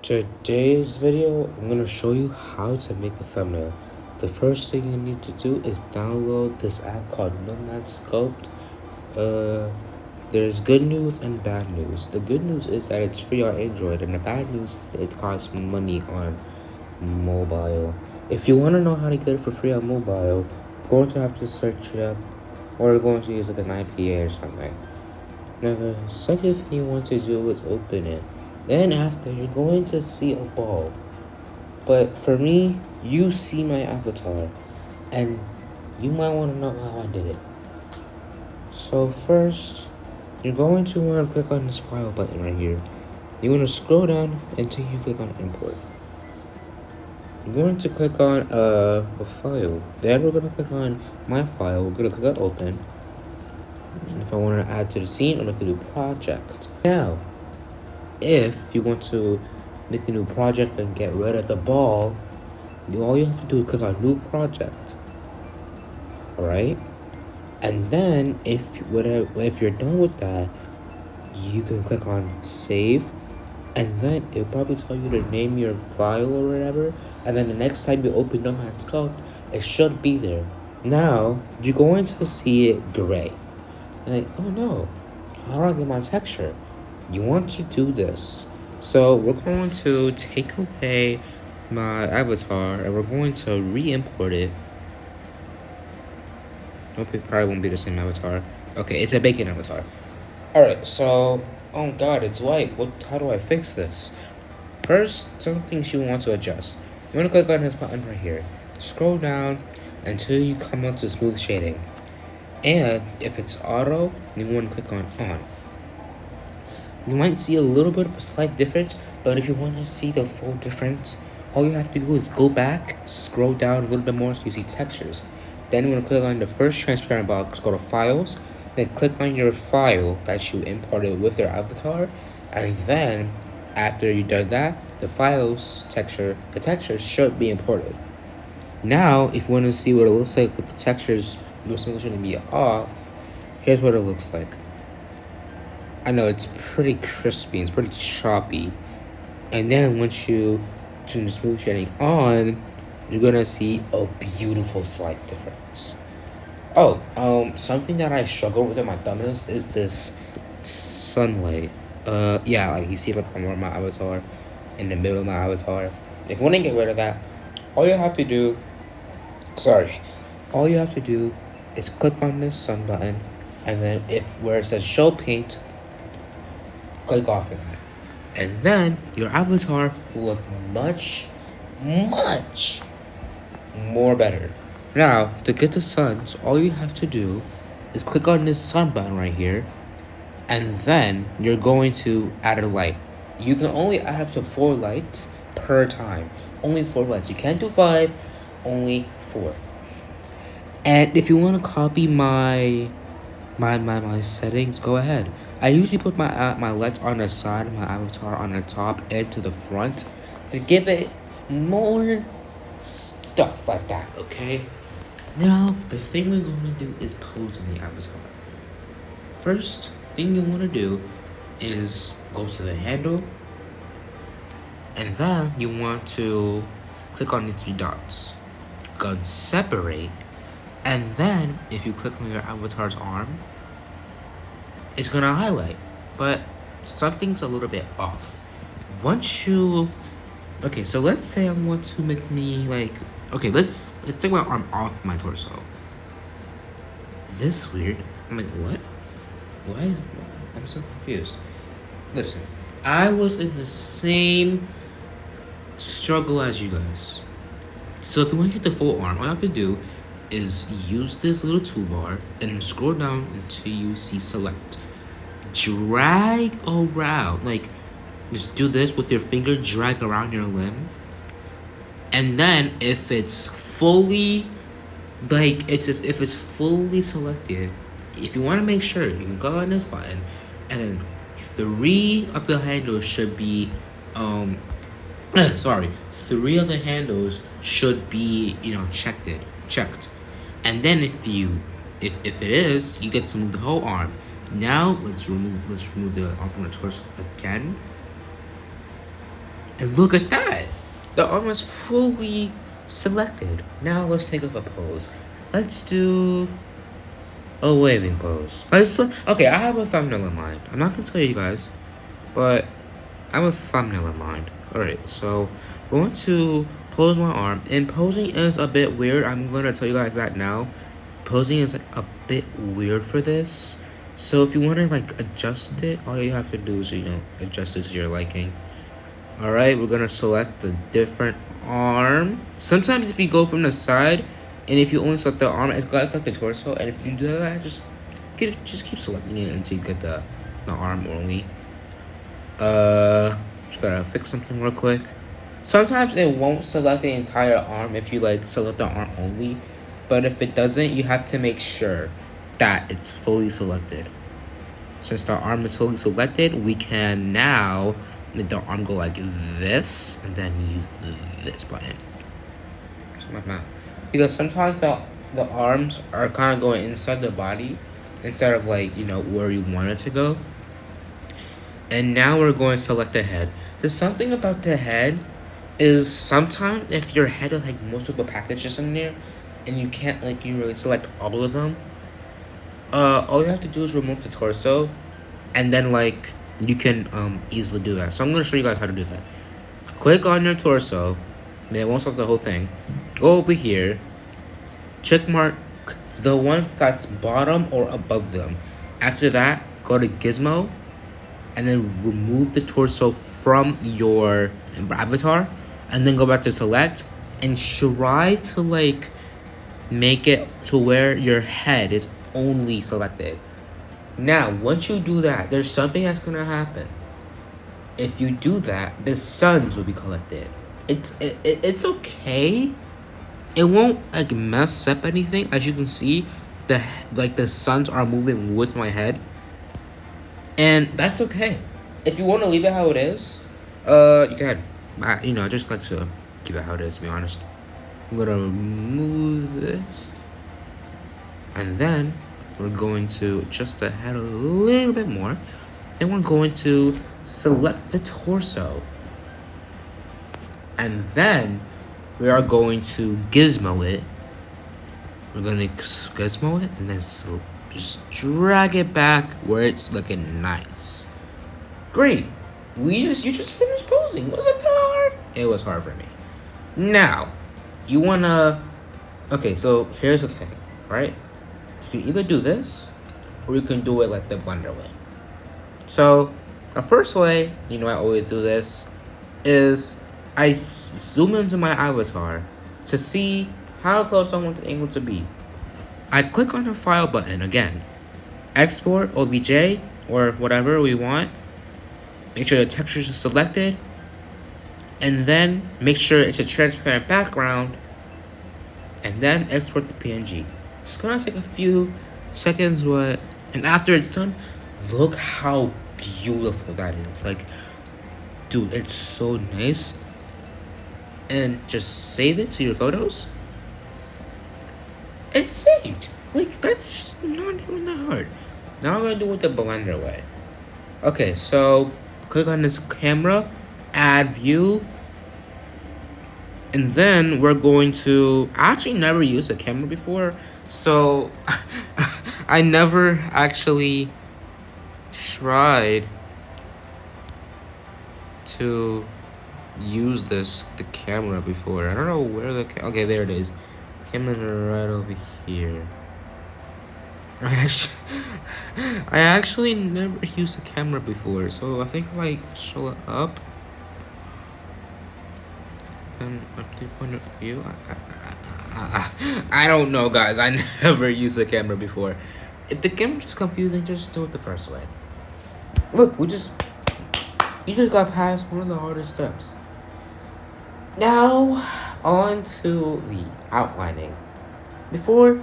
Today's video, I'm gonna show you how to make a thumbnail. The first thing you need to do is download this app called Nomad's Sculpt. There's good news and bad news. The good news is that it's free on Android, and the bad news is that it costs money on mobile. If you want to know how to get it for free on mobile, you're going to have to search it up, or you're going to use like an IPA or something. Now, the second thing you want to do is open it. Then after, you're going to see a ball. But for me, you see my avatar. And you might want to know how I did it. So first, you're going to want to click on this file button right here. You want to scroll down until you click on import. You're going to click on a file. Then we're going to click on my file. We're going to click on open. If I want to add to the scene, I'm going to do project. Now, if you want to make a new project and get rid of the ball, all you have to do is click on new project. Alright? And then if you're done with that, you can click on save, and then it'll probably tell you to name your file or whatever, and then the next time you open Nomad's Sculpt, it should be there. Now you're going to see it gray. And like, oh no, how do I get my texture? You want to do this. So we're going to take away my avatar and we're going to re-import it. Nope, it probably won't be the same avatar. Okay, it's a bacon avatar. Alright, so, oh god, it's white. How do I fix this? First, some things you want to adjust. You want to click on this button right here. Scroll down until you come up to smooth shading. And if it's auto, you want to click on. You might see a little bit of a slight difference, but if you want to see the full difference, all you have to do is go back, scroll down a little bit more so you see textures. Then you want to click on the first transparent box, go to files, then click on your file that you imported with your avatar, and then after you've done that, the texture should be imported. Now, if you want to see what it looks like with the textures, most of them shouldn't be off, here's what it looks like. I know it's pretty crispy, it's pretty choppy. And then once you turn the smooth shading on, you're gonna see a beautiful slight difference. Oh, something that I struggle with in my thumbnails is this sunlight. Yeah, like you see like I'm wearing my avatar in the middle of my avatar. If you wanna get rid of that, all you have to do is click on this sun button, and then where it says show paint, click off of that. And then your avatar will look much more better. Now, to get the suns, all you have to do is click on this sun button right here, and then you're going to add a light. You can only add up to 4 lights per time. Only 4 lights. You can't do 5, only 4. And if you want to copy my settings, go ahead. I usually put my lights on the side of my avatar on the top and to the front to give it more stuff like that, okay? Now, the thing we're going to do is pose in the avatar. First thing you want to do is go to the handle, and then you want to click on these 3 dots. Go separate, and then if you click on your avatar's arm, it's gonna highlight, but something's a little bit off. Okay, so let's say I want to make me like, okay, let's take my arm off my torso. Is this weird? I'm like, what? Why? I'm so confused. Listen, I was in the same struggle as you guys. So if you want to get the full arm, all you have to do is use this little toolbar and scroll down until you see select. Drag around, like just do this with your finger, drag around your limb, and then if it's fully if it's fully selected, if you want to make sure, you can go on this button, and then 3 of the handles should be 3 of the handles should be checked. And then if it is, you get to move the whole arm. Now let's remove the arm from the torso again. And look at that! The arm is fully selected. Now let's take up a pose. Let's do a waving pose. Okay, I have a thumbnail in mind. I'm not gonna tell you guys, but I have a thumbnail in mind. Alright, so I'm going to pose my arm. And posing is a bit weird. I'm gonna tell you guys that now. Posing is like a bit weird for this. So if you wanna like adjust it, all you have to do is, adjust it to your liking. Alright, we're gonna select the different arm. Sometimes if you go from the side, and if you only select the arm, it's gotta select the torso. And if you do that, just keep selecting it until you get the arm only. Just gotta fix something real quick. Sometimes it won't select the entire arm if you like select the arm only, but if it doesn't, you have to make sure that it's fully selected. Since the arm is fully selected, we can now make the arm go like this and then use this button. It's my mouth. Because sometimes the arms are kind of going inside the body instead of like, where you want it to go. And now we're going to select the head. There's something about the head is sometimes if your head has like multiple packages in there and you can't like you really select all of them, all you have to do is remove the torso and then like you can easily do that. So I'm gonna show you guys how to do that. Click on your torso, and it won't select the whole thing. Go over here, check mark the one that's bottom or above them. After that, go to Gizmo and then remove the torso from your avatar and then go back to select and try to like make it to where your head is only selected. Now, once you do that, there's something that's gonna happen. If you do that, the suns will be collected. It's okay. It won't like mess up anything. As you can see, the suns are moving with my head. And that's okay. If you want to leave it how it is, you can. I just like to keep it how it is, to be honest. I'm gonna remove this. And then we're going to adjust the head a little bit more. Then we're going to select the torso. And then we are going to gizmo it. We're gonna gizmo it and then just drag it back where it's looking nice. Great. You just finished posing. Was it that hard? It was hard for me. Now, you wanna. Okay, so here's the thing, right? You can either do this, or you can do it like the blender way. So, the first way, I always do this, is I zoom into my avatar to see how close I want the angle to be. I click on the file button again. Export OBJ or whatever we want. Make sure the texture is selected. And then make sure it's a transparent background. And then export the PNG. It's gonna take a few seconds, and after it's done, look how beautiful that is. Like, dude, it's so nice. And just save it to your photos. It's saved. Like, that's not even that hard. Now I'm gonna do it the blender way. Okay, so click on this camera, add view, and then we're going to. I actually never used a camera before, so I never actually tried to use the camera before. I don't know where okay, there it is. Cameras are right over here. I actually never used a camera before, so I think if I show it up and a 3-point of view, I don't know, guys. I never used a camera before. If the camera is confusing, just do it the first way. Look, you just got past one of the hardest steps. Now, on to the outlining.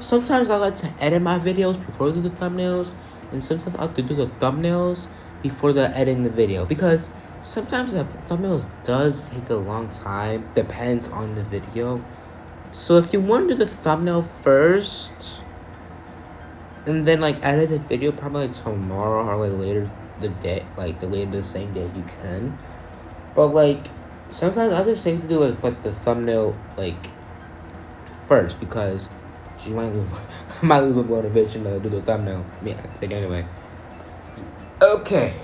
Sometimes I like to edit my videos before I do the thumbnails, and sometimes I like to do the thumbnails before editing the video, because sometimes the thumbnails does take a long time, depends on the video. So if you want to do the thumbnail first, and then like edit the video probably tomorrow or like later the same day, you can. But like, Sometimes I just think to do like the thumbnail like first because she might lose, might lose motivation to do the thumbnail. Yeah, I think anyway. Okay,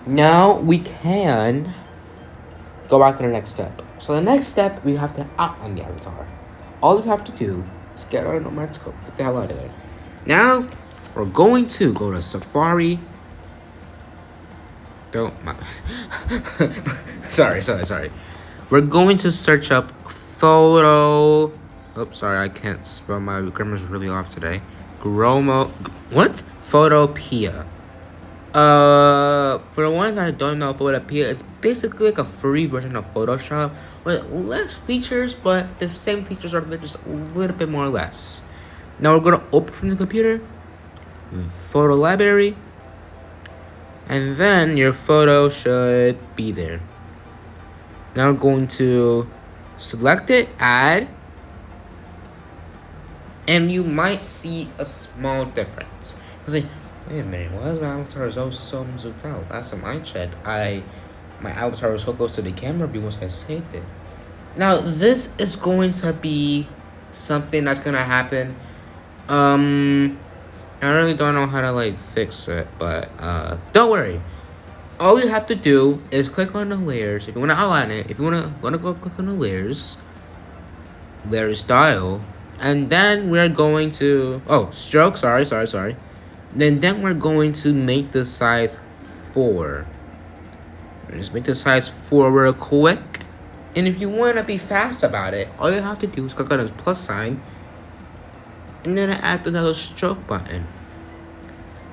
now we can go back to the next step. So the next step, we have to outline the avatar. All you have to do is get out of my scope. Get the hell out of there. Now, we're going to go to Safari. Don't mind. sorry. We're going to search up photo. Oops, sorry, I can't spell. My grammar's really off today. Gromo. What? Photopea. For the ones that don't know Photopea, it's basically like a free version of Photoshop with less features, but the same features are just a little bit more or less. Now we're gonna open from the computer, photo library, and then your photo should be there. Now we're going to select it, add, and you might see a small difference. I was like, wait a minute, why is my avatar so zoomed out? Last time I checked, my avatar was so close to the camera view once I saved it. Now this is going to be something that's gonna happen. I really don't know how to like fix it, but don't worry. All you have to do is click on the layers. If you want to outline it, if you wanna go click on the layers, layer style, and then we're going to stroke. Sorry. Then we're going to make the size 4. Just make the size 4 real quick. And if you want to be fast about it, all you have to do is click on this plus sign, and then add another stroke button.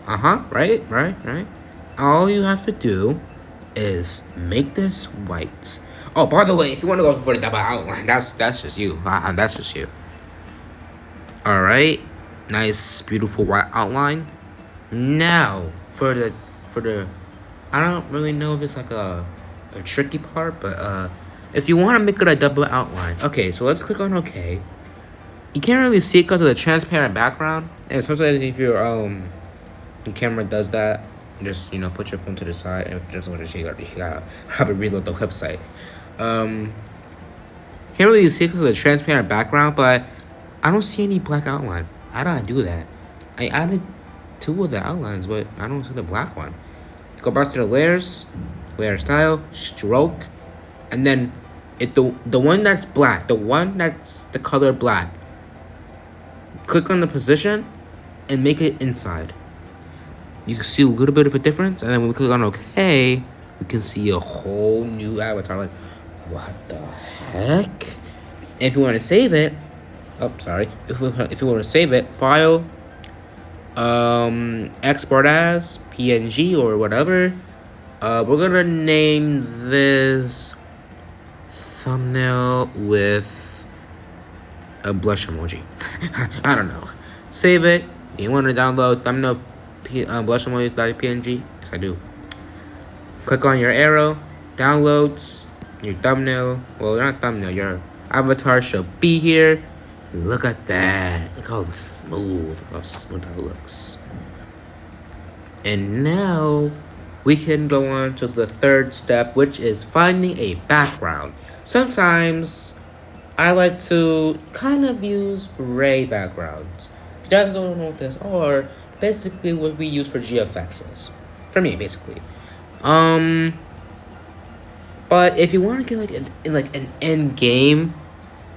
Right. All you have to do is make this white. Oh, by the way, if you want to go for the double outline, that's just you. That's just you. All right, nice, beautiful white outline. Now for the I don't really know if it's like a tricky part, but if you want to make it a double outline, okay, so let's click on OK. You can't really see it because of the transparent background, and sometimes if your camera does that, just put your phone to the side, and if it doesn't want to, you gotta probably reload the website. Can't really see it because of the transparent background, but I don't see any black outline. How do I do that? I added 2 of the outlines, but I don't see the black one. Go back to the layers, layer style, stroke, and then the one that's black, the one that's the color black, click on the position and make it inside. You can see a little bit of a difference, and then when we click on OK, we can see a whole new avatar. Like, what the heck? If you want to save it, if you want to save it, file, export as PNG or whatever. We're gonna name this thumbnail with a blush emoji. I don't know. Save it. You want to download thumbnail blush emoji.png? Yes, I do. Click on your arrow, downloads, your thumbnail. Well, not thumbnail. Your avatar should be here. Look at that. Look how smooth. Look how smooth that looks. And now we can go on to the third step, which is finding a background. Sometimes I like to kind of use gray backgrounds. If you guys don't know what this are, basically what we use for GFXs. For me, basically. But if you want to get an end game,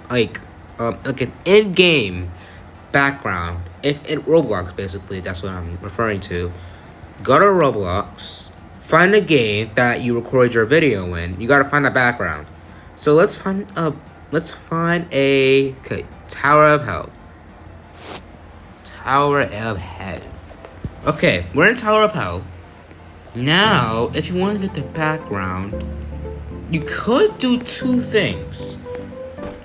like an end game background, if in Roblox, basically, that's what I'm referring to. Go to Roblox, find a game that you record your video in. You gotta find a background. So let's find a Tower of Hell. Tower of Hell. Okay, we're in Tower of Hell. Now, if you want to get the background, you could do 2 things.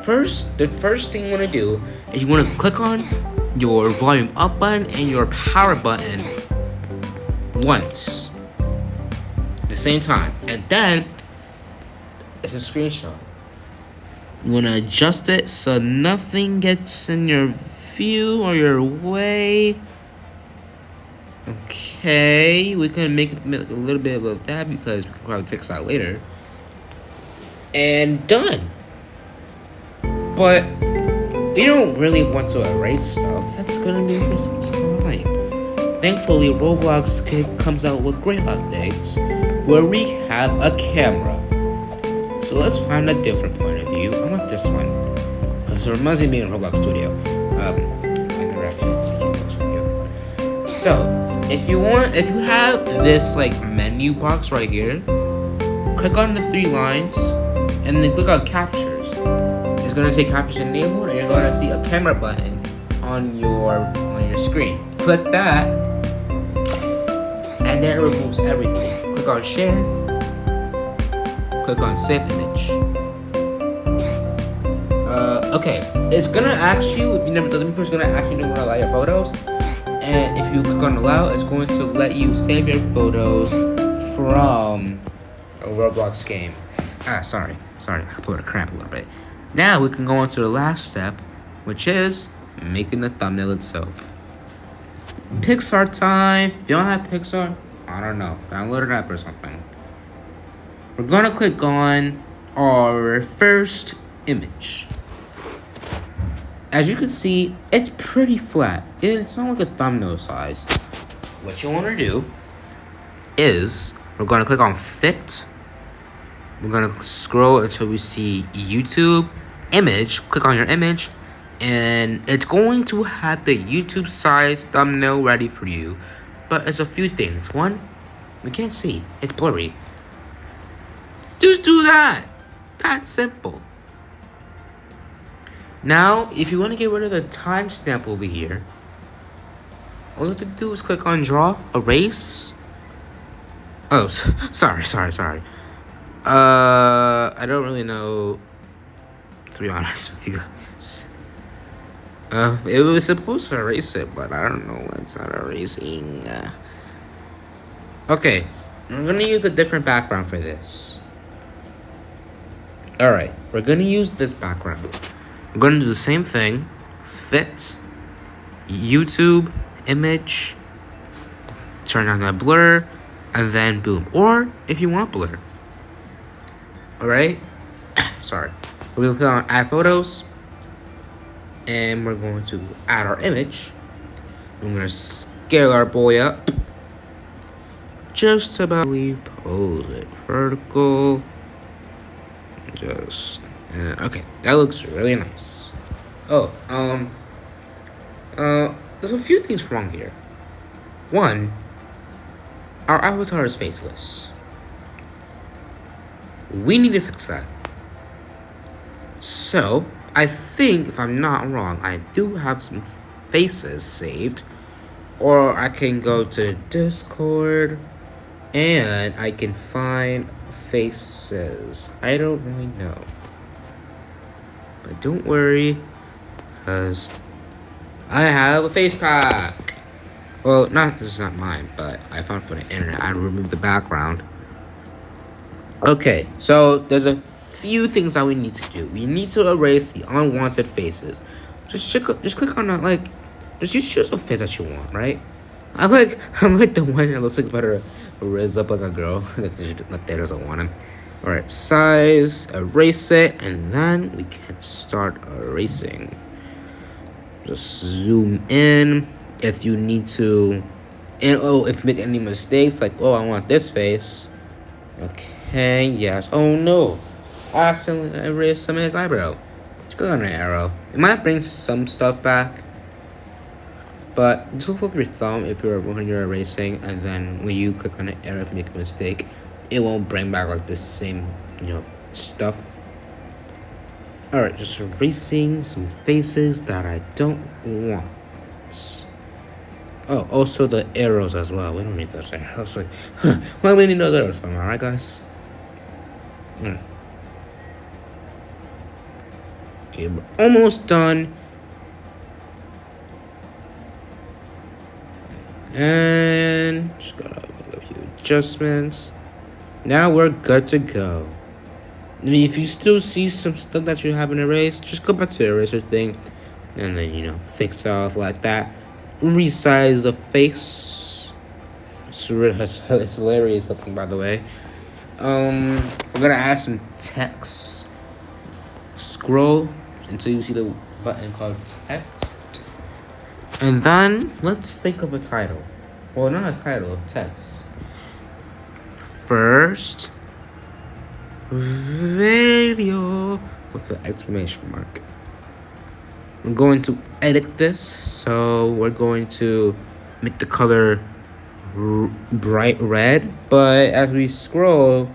The first thing you want to do is you want to click on your volume up button and your power button once at the same time, and then it's a screenshot. You want to adjust it so nothing gets in your view or your way. Okay, we can make a little bit about that because we can probably fix that later. and done. But if you don't really want to erase stuff, that's gonna be a waste of time. Thankfully, Roblox comes out with great updates where we have a camera. So let's find a different point of view. I want this one because it reminds me of being in Roblox Studio. So if you have this like menu box right here, click on the 3 lines and then click on captures. It's gonna say captures enabled, and you're gonna see a camera button on your screen. Click that, and then it removes everything. Click on share. Click on save image. Okay, it's gonna ask you, if you never done it before, it's gonna ask you to allow your photos. And if you click on allow, it's going to let you save your photos from a Roblox game. Sorry, I put a cramp a little bit. Now we can go on to the last step, which is making the thumbnail itself. Pixar time. If you don't have Pixar, I don't know, download an app or something. We're gonna click on our first image. As you can see, it's pretty flat. It's not like a thumbnail size. What you want to do is we're gonna click on fit. We're gonna scroll until we see YouTube image. Click on your image, and it's going to have the YouTube size thumbnail ready for you. But it's a few things. One, we can't see. It's blurry. Just do that. That's simple. Now, if you want to get rid of the timestamp over here, all you have to do is click on draw, erase. Oh, sorry. I don't really know, to be honest with you guys. It was supposed to erase it, but I don't know why it's not erasing. Okay, I'm gonna use a different background for this. Alright, we're gonna use this background. We're gonna do the same thing. Fit, YouTube, image, turn on that blur, and then boom. Or if you want blur. Alright? Sorry. We're gonna click on add photos. And we're going to add our image. I'm gonna scale our boy up. Just about pose it vertical. Just okay, that looks really nice. Oh, there's a few things wrong here. One, our avatar is faceless. We need to fix that. So, I think, if I'm not wrong, I do have some faces saved. Or I can go to Discord and I can find faces. I don't really know. But don't worry, because I have a face pack. Well, this is not mine, but I found from the internet. I removed the background. Okay, so there's a few things that we need to do. We need to erase the unwanted faces. Just click on that, just choose a face that you want, right? I'm like the one that looks like better raise up like a girl that doesn't want him. Alright, size, erase it, and then we can start erasing. Just zoom in if you need to. And if you make any mistakes, I want this face. Okay, yes. Oh no, I accidentally erased some of his eyebrow. Just click on an arrow. It might bring some stuff back, but just hold up your thumb when you're erasing, and then when you click on the arrow, if you make a mistake, it won't bring back the same stuff. Alright, just erasing some faces that I don't want. Oh, also the arrows as well. We don't need those arrows. Well, we need those arrows for, alright, guys? Okay, we're almost done. And just gotta make a few adjustments. Now we're good to go. I mean, if you still see some stuff that you haven't erased, just go back to the eraser thing, and then fix it off like that. Resize the face. It's hilarious looking, by the way. We're gonna add some text. Scroll until you see the button called text. And then let's think of a title. Well, not a title, text. First video with an exclamation mark. We're going to edit this, so we're going to make the color bright red. But as we scroll,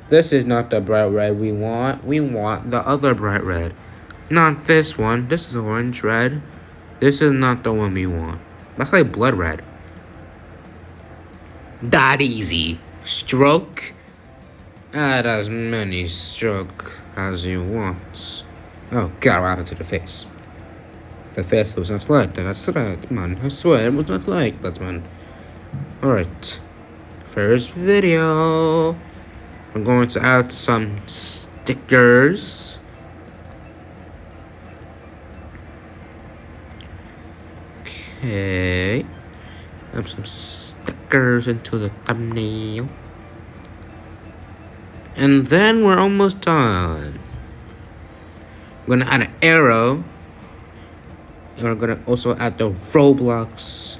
this is not the bright red we want. We want the other bright red. Not this one. This is orange red. This is not the one we want. That's like blood red. That easy. Stroke. Add as many stroke as you want. Oh god, what happened to the face? The face was not like that. That's right, man. I swear it was not like that, man. Alright. First video. I'm going to add some stickers. Okay. Add some stickers into the thumbnail. And then we're almost done. We're gonna add an arrow. And we're gonna also add the Roblox,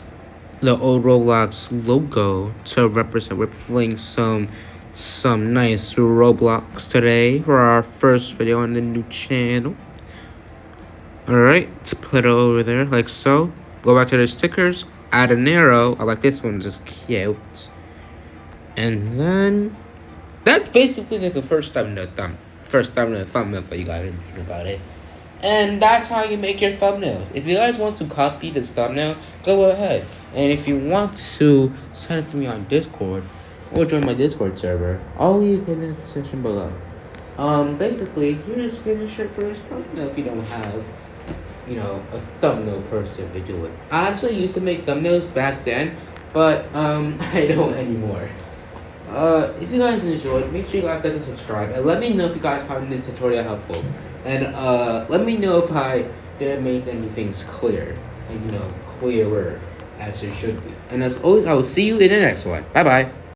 the old Roblox logo to represent. We're playing some nice Roblox today for our first video on the new channel. Alright, let's put it over there like so. Go back to the stickers, add an arrow. I like this one, just cute. And then that's basically like the first thumbnail if you guys didn't think about it. And that's how you make your thumbnail. If you guys want to copy this thumbnail, go ahead. And if you want to send it to me on Discord or join my Discord server, I'll leave it in the description below. Basically, you just finish your first thumbnail if you don't have, a thumbnail person to do it. I actually used to make thumbnails back then, but I don't anymore. If you guys enjoyed, make sure you guys like and subscribe, and let me know if you guys found this tutorial helpful. And let me know if I didn't make any things clear and clearer as it should be. And as always, I will see you in the next one. Bye bye.